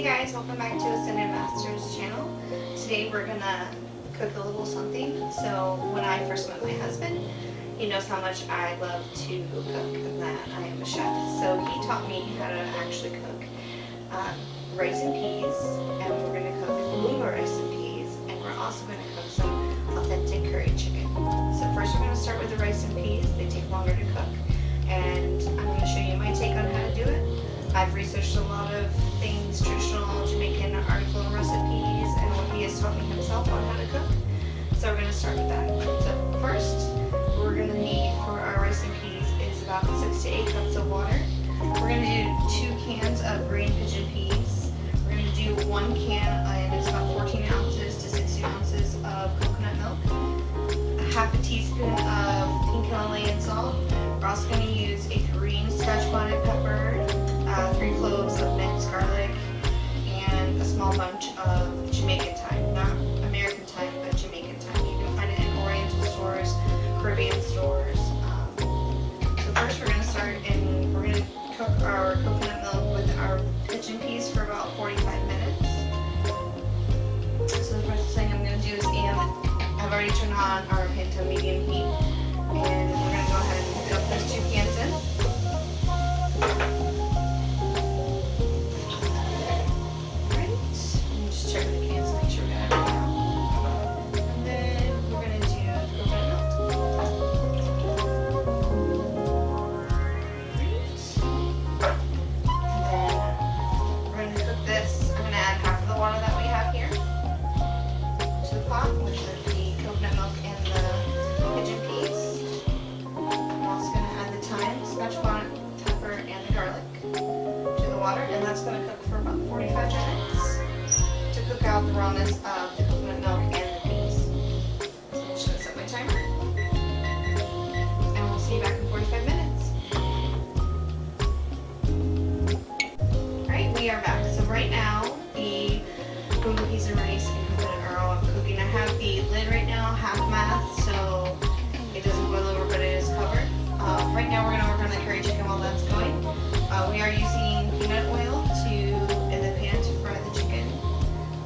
guys, welcome back to Ascended Masters channel. Today we're gonna cook a little something. So when I first met my husband, he knows how much I love to cook and that I am a chef. So he taught me how to actually cook rice and peas, and we're gonna cook lumber rice and peas, and we're also gonna cook some authentic curry chicken. So first we're gonna start with the rice and peas. They take longer to cook, and I'm gonna show you my take on how to do it. I've researched a lot of things, traditional Jamaican article and recipes, and what he has taught me himself on how to cook. So we're going to start with that. So first, we're going to need for our rice and peas is about 6 to 8 cups of water. We're going to do 2 cans of green pigeon peas. We're going to do 1 can, and it's about 14 ounces to 16 ounces of coconut milk. A half a teaspoon of pink Himalayan salt. We're also going to use a green scotch bonnet pepper, 3 cloves of minced garlic, and a small bunch of Jamaican thyme. Not American thyme, but Jamaican thyme. You can find it in Oriental stores, Caribbean stores. So first we're going to start and we're going to cook our coconut milk with our pigeon peas for about 45 minutes. So the first thing I'm going to do is I've already turned on our pan to medium heat, and we're going to go ahead and dump those 2 cans in. And that's going to cook for about 45 minutes to cook out the rawness of the coconut milk and the peas. So I'm just going to set my timer, and we'll see you back in 45 minutes. Alright, we are back. So right now, the green peas and rice and coconut are all cooking. I have the lid right now half mast, so it doesn't boil over, but it is covered. Right now we're going to work on the curry chicken while that's going. We are using peanut oil in the pan to fry the chicken.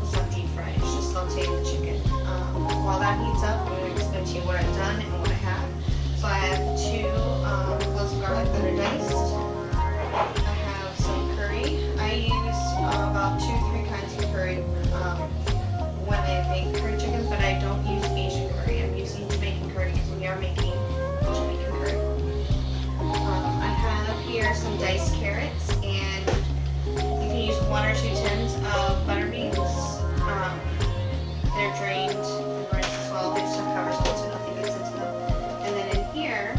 It's not deep fried, it's just sauteing the chicken. While that heats up, I'm going to explain to you what I've done and what I have. So I have 2 cloves of garlic that are diced. I have some curry. I use about 2-3 kinds of curry when I make curry chicken, but I don't use Asian curry. I'm using Jamaican curry because we are making Jamaican curry. I have here some diced carrots, and you can use 1 or 2 tins of butter beans. They're drained and rinsed as well. They just have covers on, so nothing gets into them. And then in here,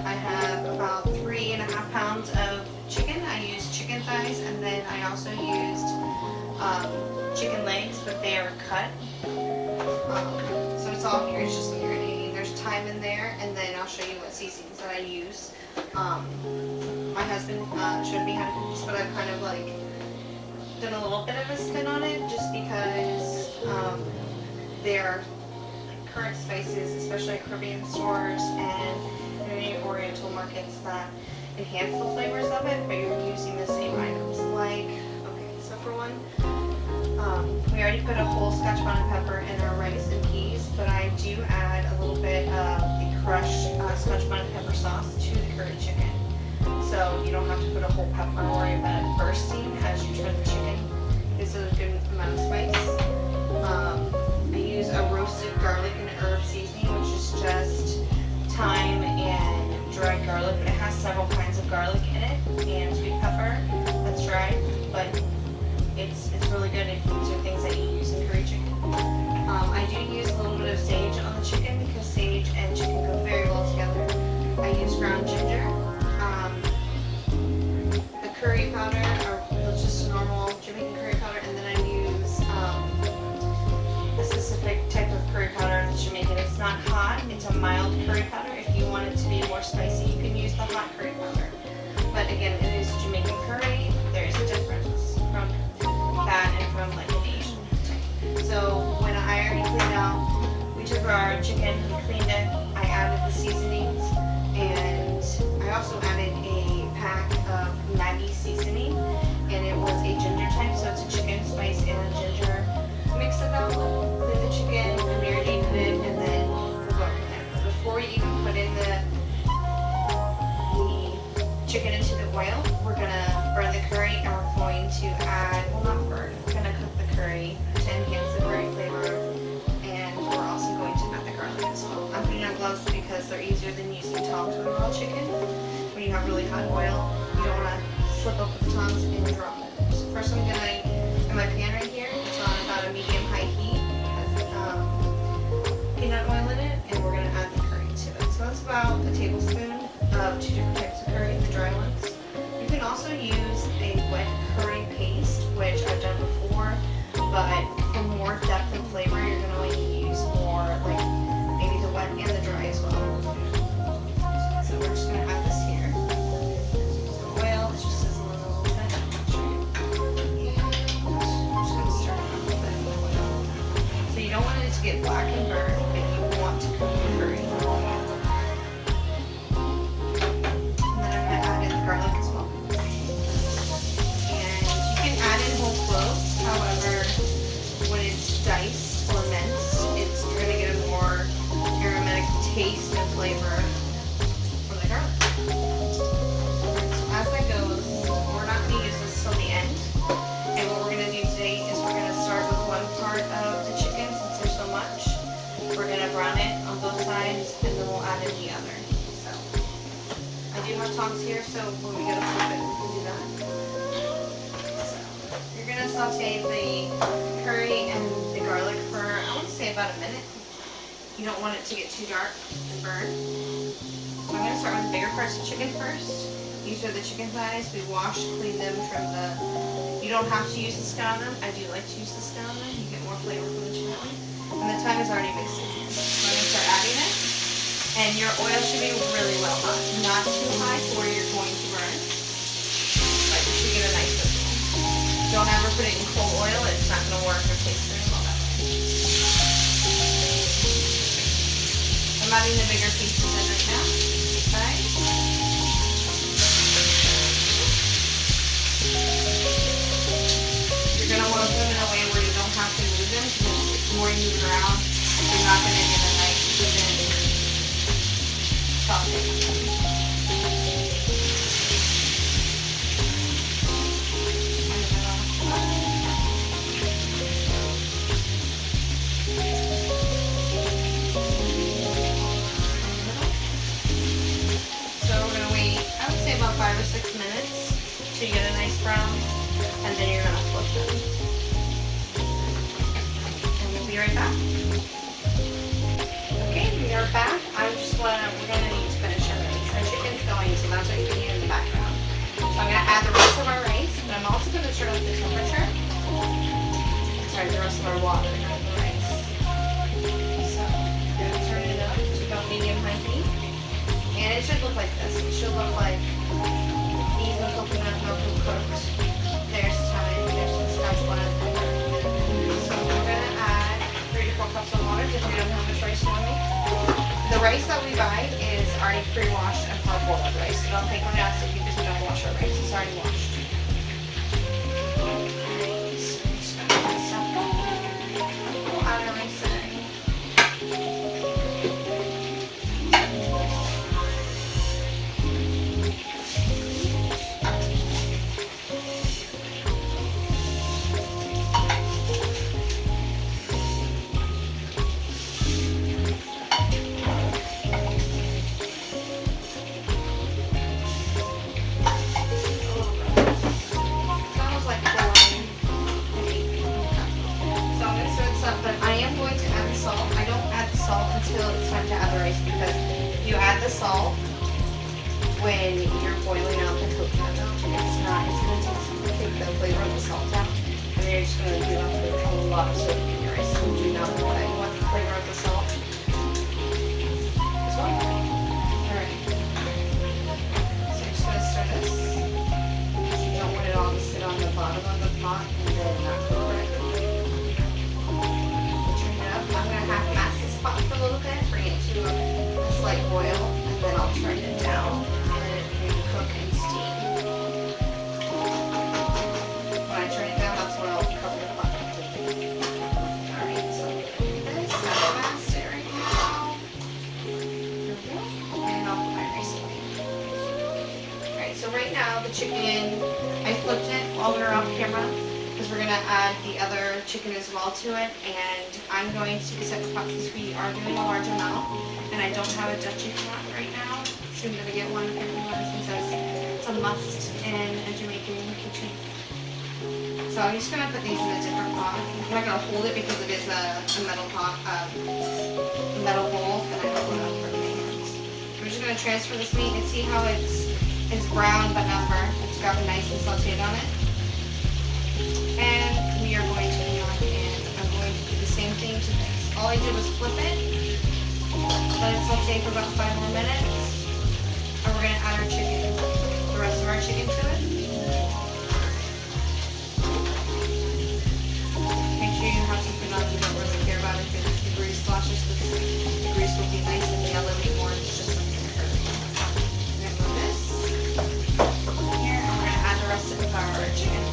I have about 3.5 pounds of chicken. I used chicken thighs, and then I also used chicken legs, but they are cut. So it's all here. It's just marinating. There's thyme in there, and then I'll show you what seasonings that I use. My husband showed me how to cook this, but I've kind of like done a little bit of a spin on it just because they're like current spices, especially at Caribbean stores and any Oriental markets that enhance the flavors of it, but you're using the same items. Like, okay, so for one, we already put a whole scotch bonnet pepper in our rice and peas, but I do add a little bit of the crushed scotch bonnet pepper sauce to the curry chicken. So you don't have to put a whole pepper and worry about it bursting as you turn the chicken. Gives it a good amount of spice. I use a roasted garlic and herb seasoning, which is just thyme and dried garlic. It has several kinds of garlic in it, and sweet pepper that's dried, but it's really good if these are things that you use in curry chicken. I do use a little bit of sage on the chicken because sage and chicken go very well together. I use ground ginger, the curry powder, or just normal Jamaican curry powder, and then I use a specific type of curry powder that's Jamaican. It's not hot, it's a mild curry powder. If you want it to be more spicy, you can use the hot curry powder. But again, it is Jamaican curry. There is a difference from that and from like an Asian type. So when I already cleaned out, we took our chicken, we cleaned it, I added the seasonings, and I also added a pack of Maggi seasoning, and it was a ginger you have really hot oil, you don't want to slip up with the tongs and drop it. So first I'm going in my pan right here, it's on about a medium-high heat, it has peanut oil in it, and we're going to add the curry to it. So that's about a tablespoon of 2 different types of curry, the dry ones. You can also use a wet curry paste, which I've done before, but for more depth and flavor, you're going to want to use more, like maybe the wet and the dry as well. So we're just going to add this here. So oil, it's just sizzling a little bit. And I'm just going to stir it up a little bit with oil. So you don't want it to get black and burnt, but you want to cook the curry. Garlic as well. And you can add in whole cloves, however, when it's diced or minced, you're going to get a more aromatic taste and flavor for the garlic. So as that goes, we're not going to use this till the end. And what we're going to do today is we're going to start with one part of the chicken since there's so much. We're going to brown it on both sides and then we'll add in the other. I do have tongs here, so when we go to flip it, we can do that. So you're going to saute the curry and the garlic for, I want to say about a minute. You don't want it to get too dark and burn. So I'm going to start with the bigger parts of chicken first. These are the chicken thighs. We wash, clean them from the, you don't have to use the skin on them. I do like to use the skin on them. You get more flavor from the chicken. And the thyme is already mixed in here. So I'm going to start adding it. And your oil should be really well hot, not too high to where you're going to burn, but you should get a nice sizzle. Don't ever put it in cold oil, it's not going to work or taste very well that way. I'm adding the bigger pieces in right now. Okay. You're going to want to put them in a way where you don't have to move them, because the more you move it around, you're not going to get a nice even saute. So we're going to wait, I would say about 5 or 6 minutes till you get a nice brown, and then you're going to flip them. And we'll be right back. Okay, we are back. We're going to need to finish our rice. Our chicken's going, so that's what you can hear in the background. So I'm going to add the rest of our rice, but I'm also going to turn up the temperature. Sorry, the rest of our water, not the rice. So I'm going to turn it up to about medium-high heat. And it should look like this. It should look like these are coconut milk cooked. There's thyme, there's the Szechuan pepper. So we're going to add 3 to 4 cups of water, depending on how much rice you want to make. The rice that we buy is already pre-washed and parboiled rice. So don't think we're nasty because we don't wash our rice. It's already washed. Alright, so I'm just going to put this up. We'll add our rice in. Salt when you're boiling out the coconut milk. It's going to take the flavor of the salt out, and then you're just going to do a lot of soap in your rice. You do not want it. You want the flavor of the salt as well. Alright. So you're just going to stir this. You don't want it all to sit on the bottom of the pot and then not cook correctly. Turn it up. I'm going to half mask this pot for a little bit, bring it to a slight boil. Then I'll turn it down and maybe cook and steam. When I turn it down, that's when I'll cover the pot completely. Alright, so this, I've masked it right now. There we go. And I'll put my rice away. Alright, so right now the chicken, I flipped it while we were off camera because we're going to add the other chicken as well to it. And I'm going to set the pot since we are doing a large amount. And I don't have a Dutchie pot right now, so I'm going to get one since I was a must in a Jamaican kitchen. So I'm just going to put these in a different pot. I'm not going to hold it because it is a metal pot, a metal bowl, and I don't want to hurt my hands. I'm just going to transfer this meat and see how it's brown but not burnt. It's got nice and sauteed on it. And we are going to go on and I'm going to do the same thing to this. All I did was flip it, let it saute for about 5 more minutes, and we're going to add our chicken, the rest of our chicken to it. Make sure you have something on. You don't really care about if the grease splashes, because the grease will be nice and yellowy orange, just something to hurt. I'm going to move this here, and we're going to add the rest of our chicken.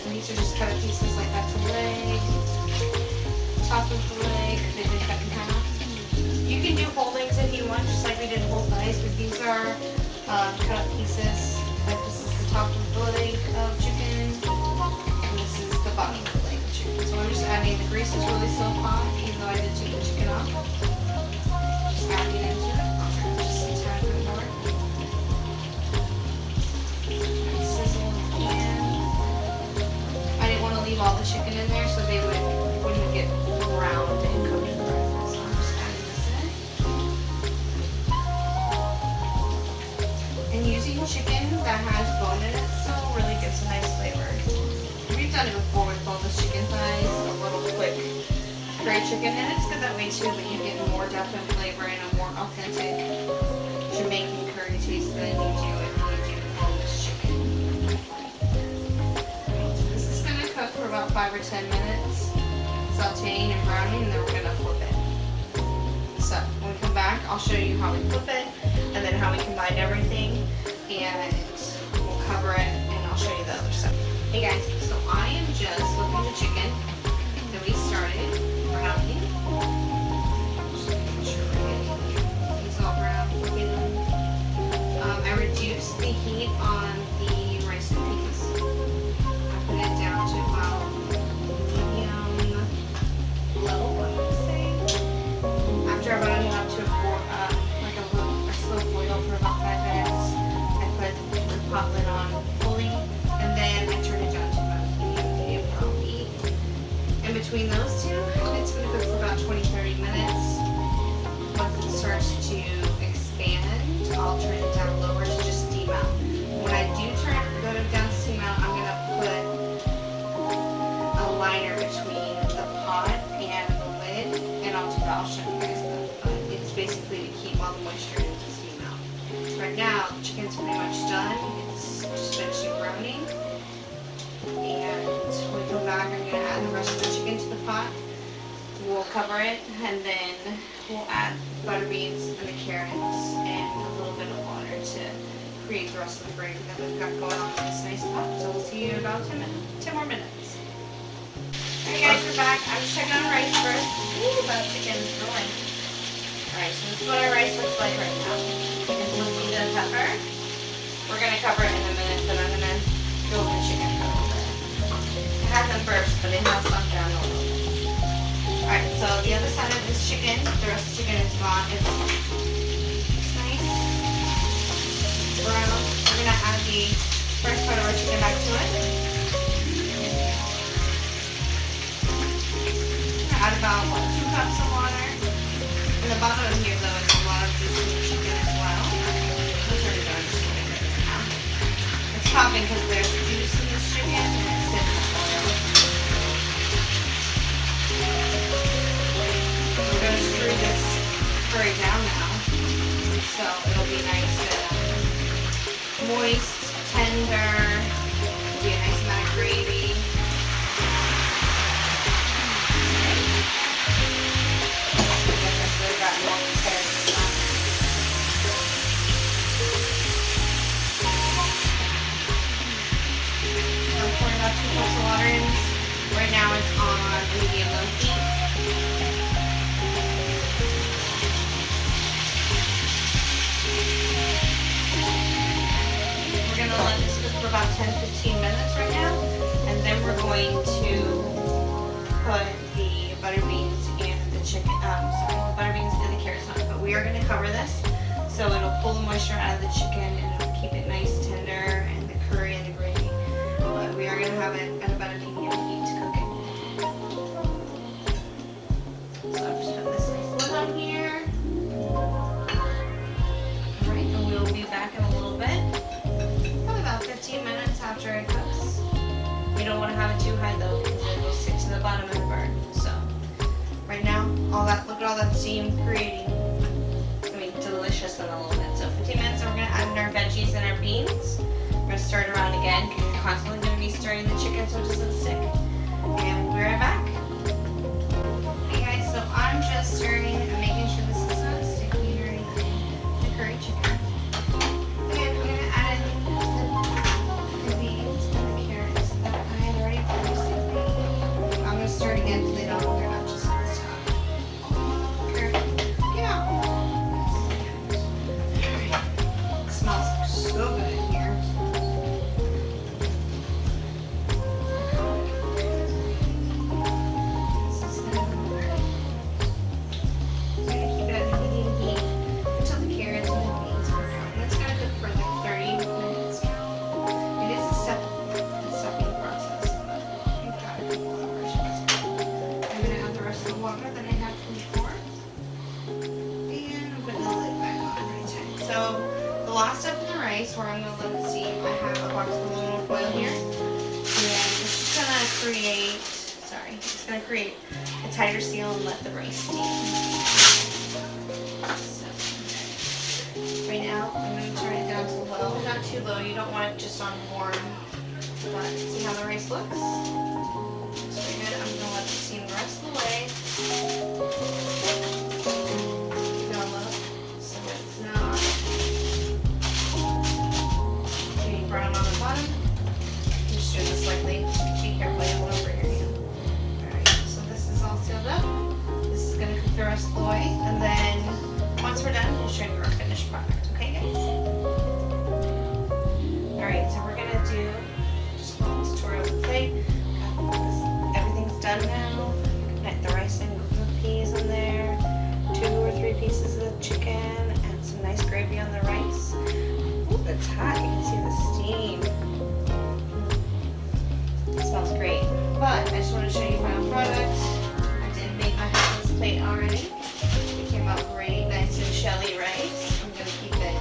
These are just cut pieces like that's a leg, top of the leg, they've been cut in half. You can do whole legs if you want, just like we did whole thighs, but these are cut up pieces. Like this is the top of the leg of chicken, and this is the bottom of the leg of chicken. So I'm just adding, the grease is really still hot, even though I did take the chicken off. Just adding into it. I'll turn it just a tad bit more. Sizzle again. I didn't want to leave all the chicken in there so they wouldn't get browned and cooked correctly. So I'm just adding this in. And using chicken that has bone in it still really gives a nice flavor. We've done it before with boneless chicken thighs, a little quick curry chicken, and it's good that way too, but you get more depth and flavor and a more authentic Jamaican curry taste than you do if you do boneless chicken. So this is going to cook for about 5 or 10 minutes, sauteing and browning, and then we're going to flip it. So when we come back, I'll show you how we flip it, and then how we combine everything, and we'll cover it, and I'll show you the other stuff. Hey guys, so I am just flipping the chicken that we started browning. Just making sure we're getting these all brown, flipping them. I reduced the heat on the rice and peas. I put it down to about medium low, I would say. After I brought it up to a slow boil for about 5 minutes, I put the pot lid on fully, and then I turned it down to about medium low heat. In between those two, it's going to cook for about 20-30 minutes. Once it starts to expand, I'll turn it down lower to just steam out. When I do go down to steam out, I'm going to put a liner between the pot and the lid, and I'll show you guys that. But it's basically to keep all the moisture in to steam out. Right now, the chicken's pretty much done. It's just finishing browning. And when we come back, I'm going to add the rest of the chicken to the pot. We'll cover it, and then we'll add butter beans and the carrots and a little bit of water to create the rest of the gravy that we've got going on in this nice pot. So we'll see you in about 10 more minutes. Alright guys, we're back. I'm just checking on the rice first. Ooh, that chicken's rolling. Alright, so this is what our rice looks like right now. You can still see the pepper. We're going to cover it in a minute, but I'm going to go with the chicken for a little bit. It hasn't burst, but it has sunk down a little bit. Alright, so the other side of this chicken, the rest of the chicken is gone. It's nice. It's brown. We're going to add the first part of our chicken back to it. Add about 2 cups of water. In the bottom of here though is a lot of juicy chicken as well. I'll turn it down just a little bit now. It's popping because there's juice in this chicken and it's in the oil. We're going to screw this curry down now, so it'll be nice and moist, tender, be a nice amount of gravy. I'm pouring about 2 cups of water in. Right now it's on medium low heat. We're going to let this cook for about 10-15 minutes right now, and then we're going to are going to cover this so it'll pull the moisture out of the chicken and it'll keep it nice, tender, and the curry and the gravy. But we are going to have it at about a medium heat to cook it. So I'm just putting this nice lid on here. Alright, and we'll be back in a little bit. Probably about 15 minutes after it cooks. You don't want to have it too high though because it will stick to the bottom of the burn. So right now, look at all that steam creating. It's going to be delicious in a little bit. So 15 minutes and we're going to add in our veggies and our beans. We're going to stir it around again because you're constantly going to be stirring the chicken so it doesn't stick. And we'll be right back. Hey guys, so I'm just stirring and making sure this is not sticky or anything. The curry chicken. And I'm going to add in the beans and the carrots that I had already previously. I'm going to stir it again so they're not just on the top. Yeah. It smells so good in here. Last up in the rice, where I'm going to let it steam, I have a box of aluminum foil here, and it's just going to create a tighter seal and let the rice steam. So, right now, I'm going to turn it down to low, not too low, you don't want it just on warm, but see how the rice looks? Looks pretty good. I'm going to let it steam the rest of the way. Brown on the bottom. Just stir this lightly. Be careful, you don't want to burn your hand. Alright, so this is all sealed up. This is going to cook the rest of the way. And then once we're done, we'll show you our finished product. Okay, guys? Alright, so we're going to do just a little tutorial today. Everything's done now. Put the rice and the peas in there. 2 or 3 pieces of chicken. And some nice gravy on the rice. Ooh, it's hot. You can see the steam. It smells great. But I just want to show you final product. I did make my husband's plate already. It came out great, nice and shelly rice. I'm going to keep it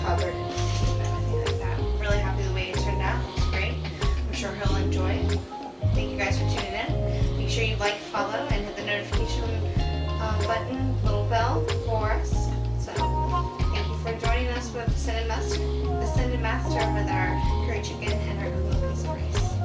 covered in steam and everything like that. I'm really happy the way it turned out. It's great. I'm sure he'll enjoy it. Thank you guys for tuning in. Make sure you like, follow, and hit the notification button, little bell for us. For joining us with the Ascended Master with our curry chicken and our piece of rice.